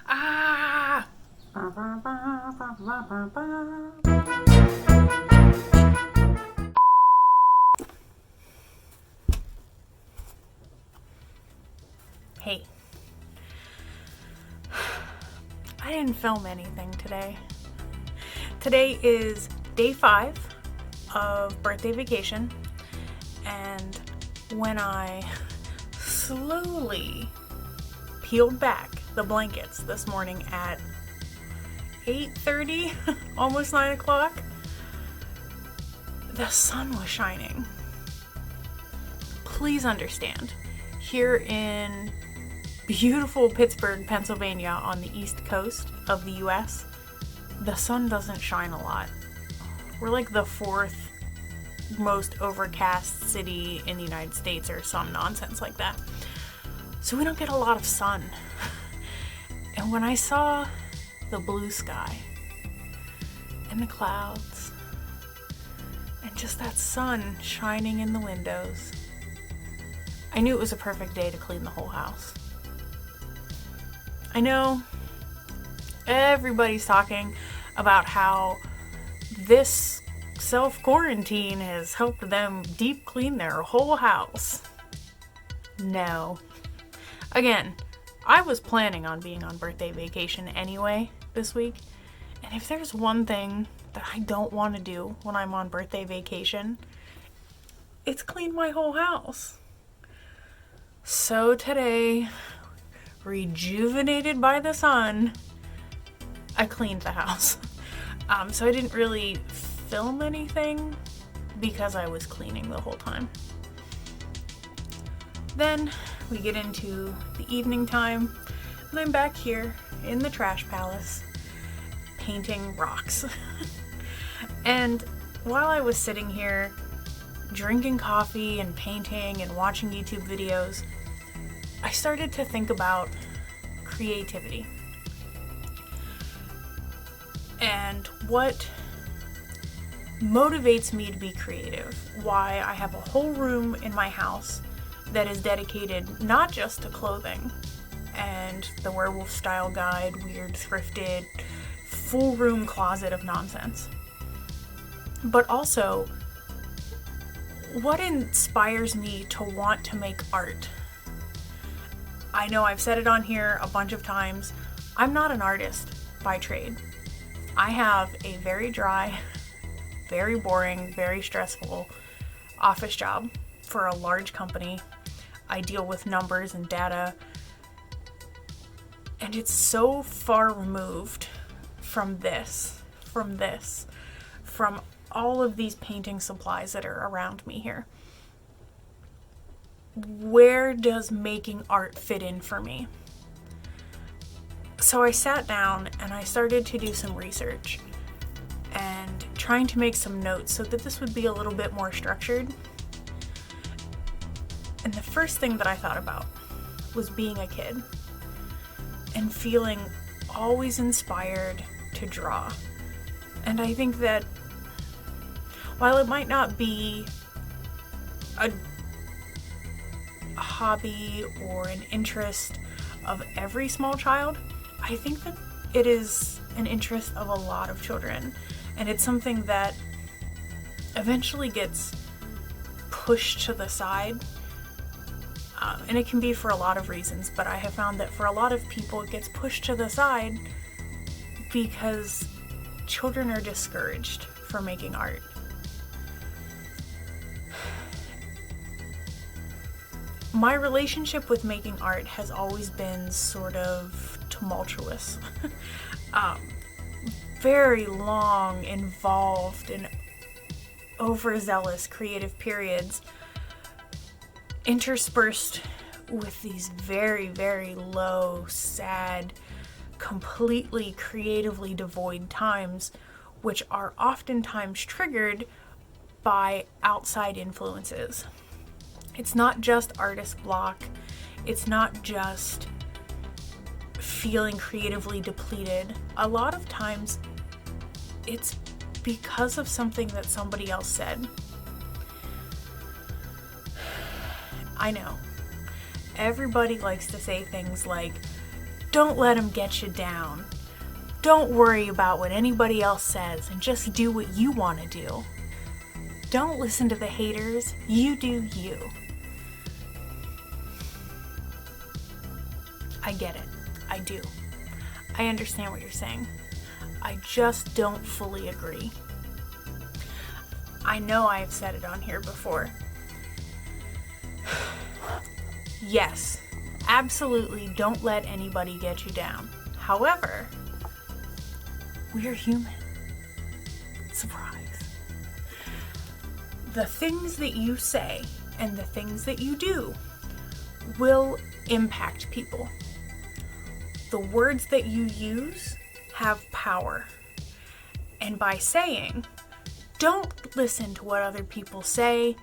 Ah! Hey. I didn't film anything today. Today is day 5 of birthday vacation, and when I slowly peeled back the blankets this morning at 8:30, almost 9 o'clock, the sun was shining. Please understand, here in beautiful Pittsburgh, Pennsylvania, on the east coast of the US, the sun doesn't shine a lot. We're like the 4th most overcast city in the United States or some nonsense like that. So we don't get a lot of sun. And when I saw the blue sky and the clouds and just that sun shining in the windows, I knew it was a perfect day to clean the whole house. I know everybody's talking about how this self-quarantine has helped them deep clean their whole house. No. Again, I was planning on being on birthday vacation anyway this week, and if there's one thing that I don't want to do when I'm on birthday vacation, it's clean my whole house. So today, rejuvenated by the sun, I cleaned the house. So I didn't really film anything because I was cleaning the whole time. Then we get into the evening time, and I'm back here in the trash palace painting rocks. And while I was sitting here drinking coffee and painting and watching YouTube videos, I started to think about creativity and what motivates me to be creative, why I have a whole room in my house that is dedicated not just to clothing and the werewolf style guide, weird thrifted, full room closet of nonsense, but also what inspires me to want to make art. I know I've said it on here a bunch of times, I'm not an artist by trade. I have a very dry, very boring, very stressful office job for a large company. I deal with numbers and data, and it's so far removed from from all of these painting supplies that are around me here. Where does making art fit in for me? So I sat down and I started to do some research and trying to make some notes so that this would be a little bit more structured. And the first thing that I thought about was being a kid and feeling always inspired to draw. And I think that while it might not be a hobby or an interest of every small child, I think that it is an interest of a lot of children, and it's something that eventually gets pushed to the side, and it can be for a lot of reasons, but I have found that for a lot of people it gets pushed to the side because children are discouraged from making art. My relationship with making art has always been sort of tumultuous. Very long, involved, and overzealous creative periods interspersed with these very, very low, sad, completely creatively devoid times, which are oftentimes triggered by outside influences. It's not just artist block. It's not just feeling creatively depleted. A lot of times it's because of something that somebody else said. I know. everybody likes to say things like, don't let them get you down. Don't worry about what anybody else says and just do what you want to do. Don't listen to the haters. You do you. I get it. I do. I understand what you're saying. I just don't fully agree. I know I've said it on here before. Yes, absolutely don't let anybody get you down. However, we're human. Surprise. The things that you say and the things that you do will impact people. The words that you use have power. And by saying, don't listen to what other people say,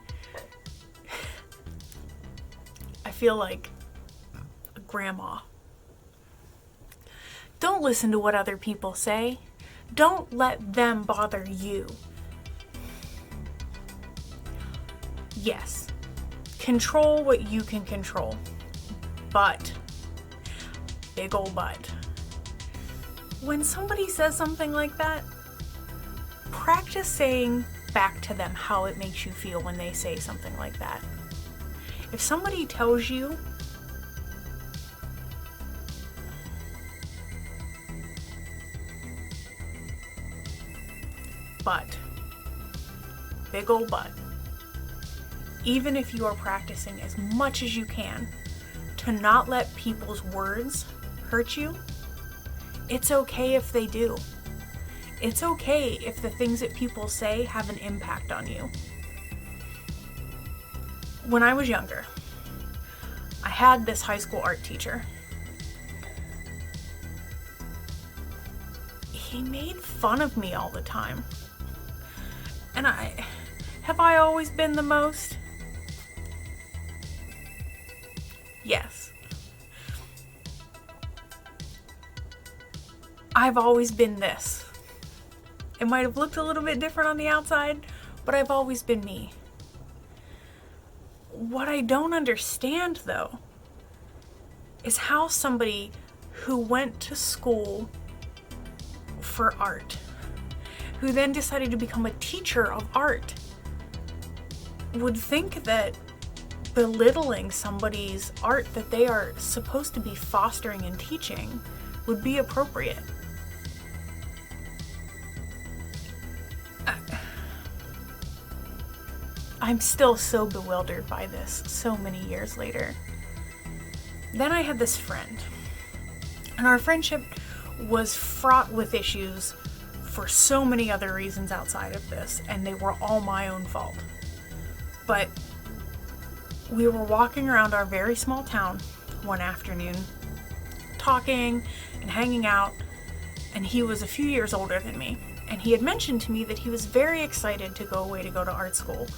I feel like a grandma. Don't listen to what other people say. Don't let them bother you. Yes, control what you can control, but, big ol' but, when somebody says something like that, practice saying back to them how it makes you feel when they say something like that. If somebody tells you, but, big ol' but, even if you are practicing as much as you can to not let people's words hurt you, it's okay if they do. It's okay if the things that people say have an impact on you. When I was younger, I had this high school art teacher. He made fun of me all the time. And have I always been the most? Yes. I've always been this. It might have looked a little bit different on the outside, but I've always been me. What I don't understand, though, is how somebody who went to school for art, who then decided to become a teacher of art, would think that belittling somebody's art that they are supposed to be fostering and teaching would be appropriate. I'm still so bewildered by this so many years later. Then I had this friend, and our friendship was fraught with issues for so many other reasons outside of this, and they were all my own fault. But we were walking around our very small town one afternoon, talking and hanging out, and he was a few years older than me, and he had mentioned to me that he was very excited to go away to go to art school,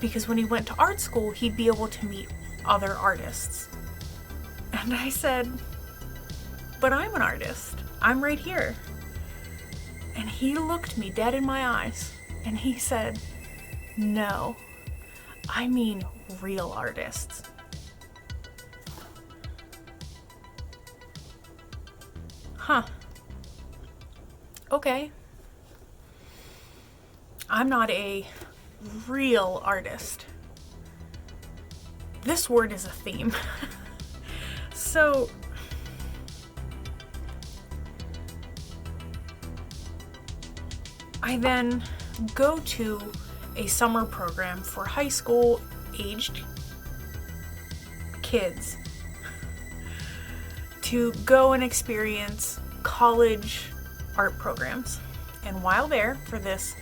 because when he went to art school, he'd be able to meet other artists. And I said, but I'm an artist. I'm right here. And he looked me dead in my eyes, and he said, no, I mean real artists. Huh. Okay. I'm not a real artist. This word is a theme. So, I then go to a summer program for high school aged kids to go and experience college art programs. And while there for this,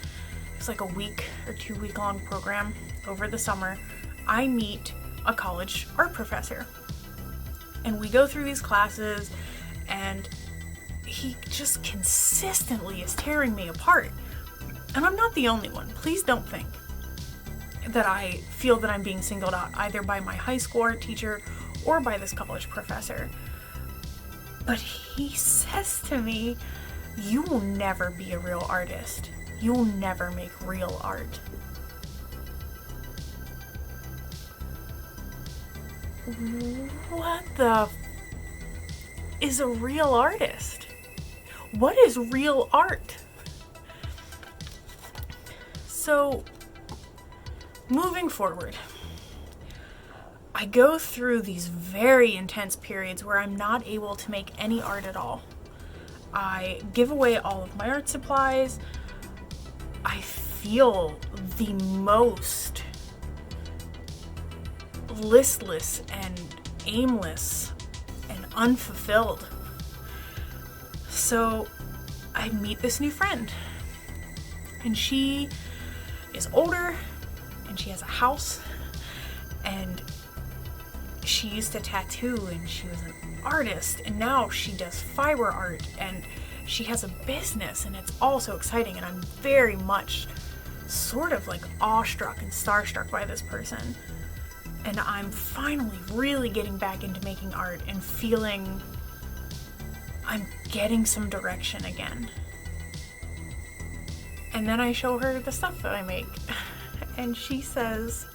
it's like a week or 2 week long program over the summer, I meet a college art professor. And we go through these classes, and he just consistently is tearing me apart. And I'm not the only one. Please don't think that I feel that I'm being singled out either by my high school art teacher or by this college professor. But he says to me, you will never be a real artist. You will never make real art. what the is a real artist? What is real art? So, moving forward, I go through these very intense periods where I'm not able to make any art at all. I give away all of my art supplies. I feel the most listless and aimless and unfulfilled. So I meet this new friend, and she is older and she has a house, and she used to tattoo and she was an artist, and now she does fiber art and she has a business, and it's all so exciting, and I'm very much sort of like awestruck and starstruck by this person. And I'm finally really getting back into making art and feeling I'm getting some direction again. And then I show her the stuff that I make, and she says,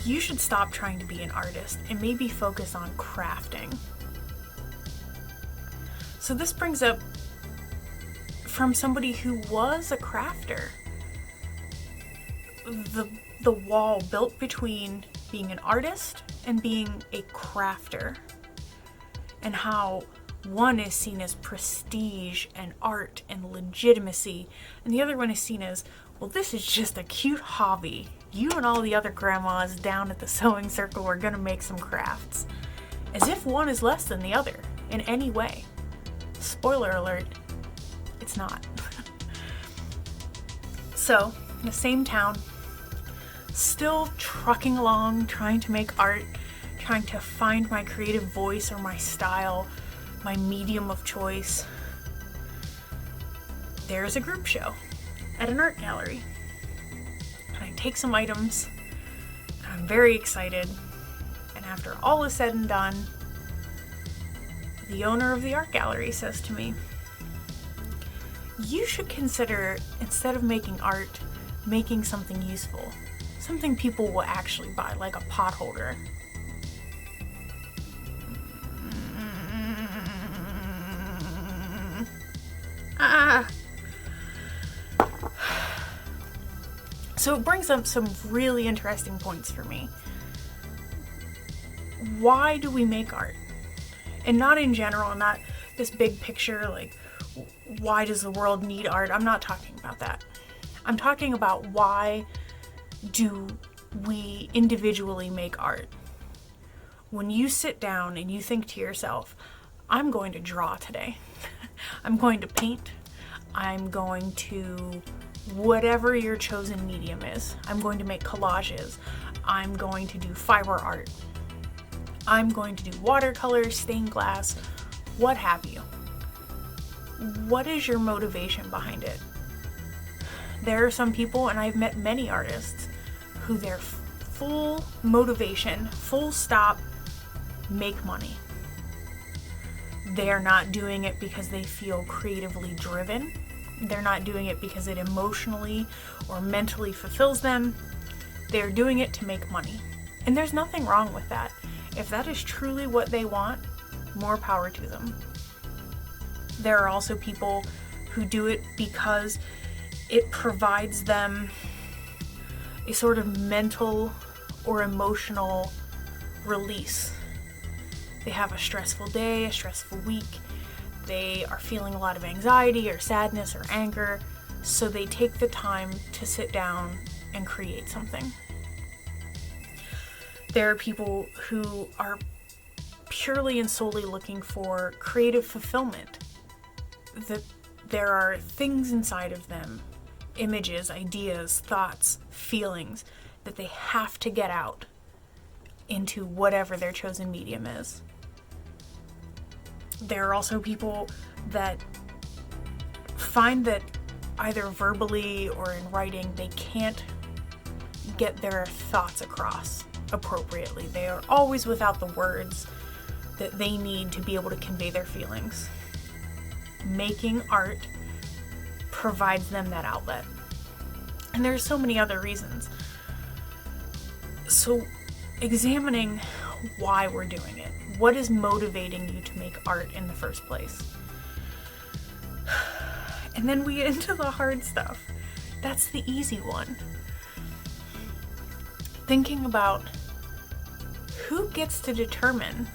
you should stop trying to be an artist and maybe focus on crafting. So this brings up from somebody who was a crafter, the wall built between being an artist and being a crafter, and how one is seen as prestige and art and legitimacy, and the other one is seen as, well, this is just a cute hobby. You and all the other grandmas down at the sewing circle are gonna make some crafts. As if one is less than the other in any way. Spoiler alert, it's not. So, in the same town, still trucking along, trying to make art, trying to find my creative voice or my style, my medium of choice. There's a group show at an art gallery. And I take some items, and I'm very excited. And after all is said and done, the owner of the art gallery says to me, you should consider, instead of making art, making something useful. Something people will actually buy, like a pot holder. So it brings up some really interesting points for me. Why do we make art? And not in general, not this big picture, like, why does the world need art? I'm not talking about that. I'm talking about why do we individually make art? When you sit down and you think to yourself, I'm going to draw today. I'm going to paint. I'm going to whatever your chosen medium is. I'm going to make collages. I'm going to do fiber art. I'm going to do watercolor, stained glass, what have you. What is your motivation behind it? There are some people, and I've met many artists, who their full motivation, full stop, make money. They are not doing it because they feel creatively driven. They're not doing it because it emotionally or mentally fulfills them. They're doing it to make money. And there's nothing wrong with that. If that is truly what they want, more power to them. There are also people who do it because it provides them a sort of mental or emotional release. They have a stressful day, a stressful week. They are feeling a lot of anxiety or sadness or anger, so they take the time to sit down and create something. There are people who are purely and solely looking for creative fulfillment. That there are things inside of them, images, ideas, thoughts, feelings, that they have to get out into whatever their chosen medium is. There are also people that find that either verbally or in writing, they can't get their thoughts across appropriately. They are always without the words that they need to be able to convey their feelings. Making art provides them that outlet. And there's so many other reasons. So examining why we're doing it. What is motivating you to make art in the first place? And then we get into the hard stuff. That's the easy one. Thinking about who gets to determine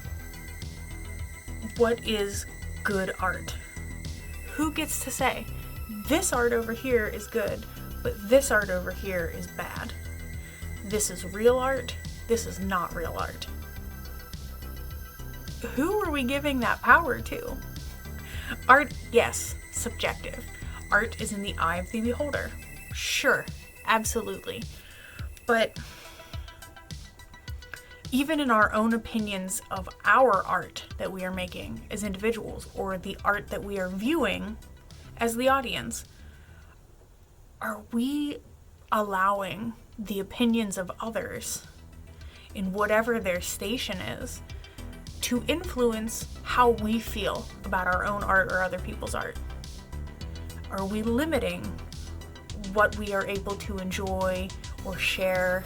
what is good art. Who gets to say, this art over here is good, but this art over here is bad. This is real art, this is not real art. Who are we giving that power to? Art, yes, subjective. Art is in the eye of the beholder. Sure, absolutely. But even in our own opinions of our art that we are making as individuals, or the art that we are viewing as the audience, are we allowing the opinions of others in whatever their station is to influence how we feel about our own art or other people's art? Are we limiting what we are able to enjoy or share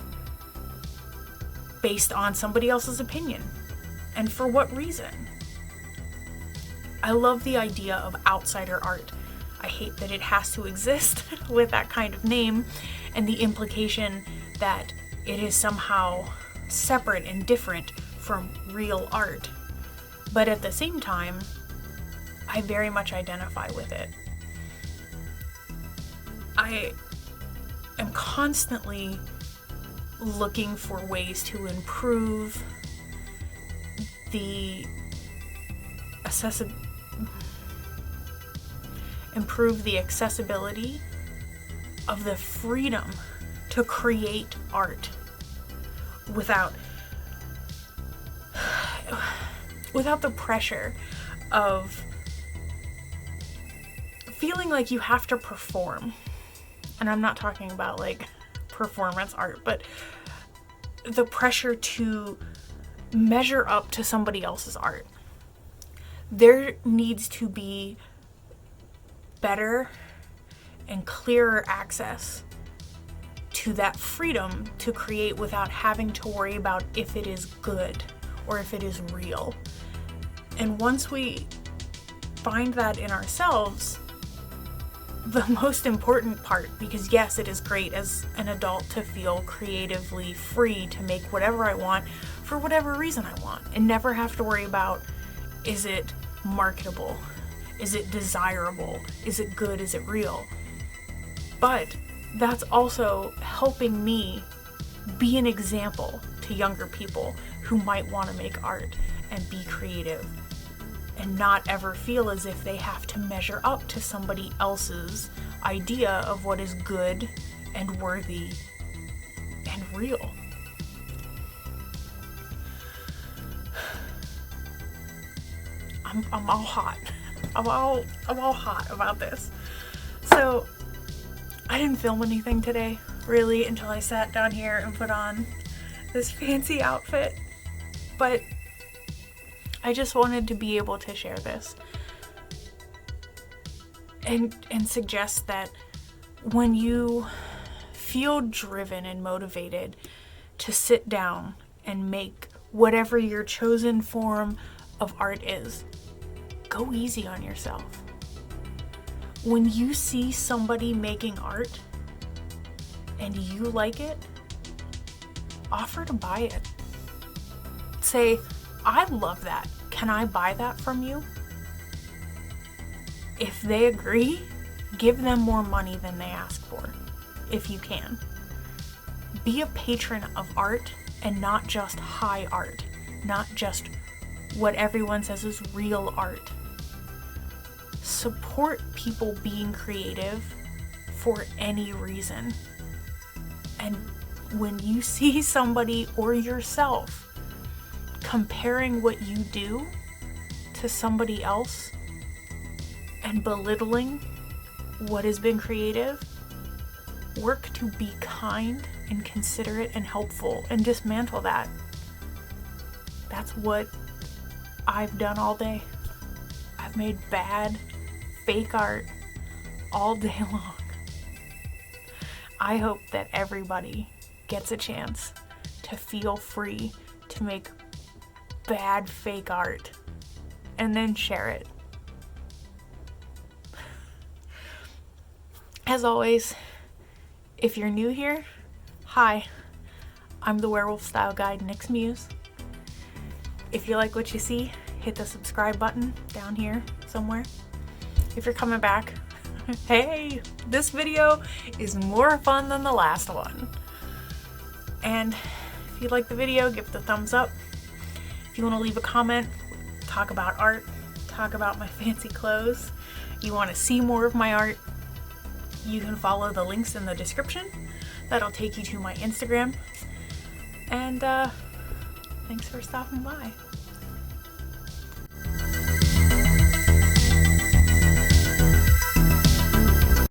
based on somebody else's opinion? And for what reason? I love the idea of outsider art. I hate that it has to exist with that kind of name and the implication that it is somehow separate and different from real art. But at the same time, I very much identify with it. I am constantly looking for ways to improve the accessibility of the freedom to create art without the pressure of feeling like you have to perform. And I'm not talking about like performance art, but the pressure to measure up to somebody else's art. There needs to be better and clearer access to that freedom to create without having to worry about if it is good or if it is real. And once we find that in ourselves, the most important part, because yes, it is great as an adult to feel creatively free to make whatever I want for whatever reason I want and never have to worry about, is it marketable? Is it desirable? Is it good? Is it real? But that's also helping me be an example to younger people who might want to make art and be creative and not ever feel as if they have to measure up to somebody else's idea of what is good and worthy and real. I'm all hot. I'm all hot about this. So I didn't film anything today, really, until I sat down here and put on this fancy outfit. But I just wanted to be able to share this and suggest that when you feel driven and motivated to sit down and make whatever your chosen form of art is, go easy on yourself. When you see somebody making art and you like it, offer to buy it. Say, I love that. Can I buy that from you? If they agree, give them more money than they ask for, if you can. Be a patron of art and not just high art, not just what everyone says is real art. Support people being creative for any reason. And when you see somebody or yourself comparing what you do to somebody else and belittling what has been creative, work to be kind and considerate and helpful and dismantle that. That's what I've done all day. I've made bad, fake art all day long. I hope that everybody gets a chance to to feel free to make bad fake art and then share it. As always, if you're new here, hi, I'm the werewolf style guide, Nyx Muse. If you like what you see, hit the subscribe button down here somewhere. If you're coming back, hey, this video is more fun than the last one. And if you like the video, give it a thumbs up. If you want to leave a comment, talk about art, talk about my fancy clothes, you want to see more of my art, you can follow the links in the description. That'll take you to my Instagram. And thanks for stopping by.